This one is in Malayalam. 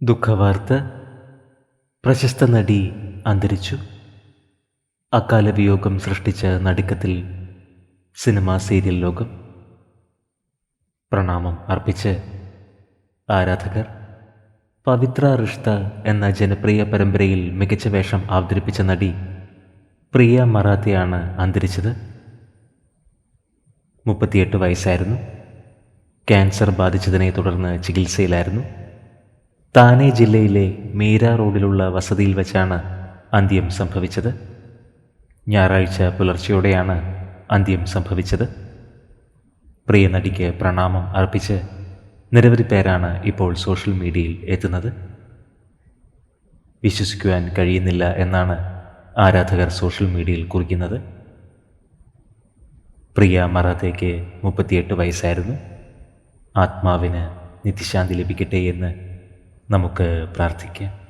ദുഃഖവാർത്ത. പ്രശസ്ത നടി അന്തരിച്ചു. അകാല വിയോഗം സൃഷ്ടിച്ച നടുക്കത്തിൽ സിനിമാ സീരിയൽ ലോകം. പ്രണാമം അർപ്പിച്ച് ആരാധകർ. പവിത്ര റിഷ്ത എന്ന ജനപ്രിയ പരമ്പരയിൽ മികച്ച വേഷം അവതരിപ്പിച്ച നടി പ്രിയ മറാത്തയാണ് അന്തരിച്ചത്. 38 വയസ്സായിരുന്നു. ക്യാൻസർ ബാധിച്ചതിനെ തുടർന്ന് ചികിത്സയിലായിരുന്നു. താനെ ജില്ലയിലെ മീര റോഡിലുള്ള വസതിയിൽ വെച്ചാണ് അന്ത്യം സംഭവിച്ചത്. ഞായറാഴ്ച പുലർച്ചെയോടെയാണ് അന്ത്യം സംഭവിച്ചത്. പ്രിയ നടിക്ക് പ്രണാമം അർപ്പിച്ച് നിരവധി പേരാണ് ഇപ്പോൾ സോഷ്യൽ മീഡിയയിൽ എത്തുന്നത്. വിശ്വസിക്കുവാൻ കഴിയുന്നില്ല എന്നാണ് ആരാധകർ സോഷ്യൽ മീഡിയയിൽ കുറിക്കുന്നത്. പ്രിയ മറാത്തയ്ക്ക് 38 വയസ്സായിരുന്നു. ആത്മാവിന് നിത്യശാന്തി ലഭിക്കട്ടെ എന്ന് നമുക്ക് പ്രാർത്ഥിക്കാം.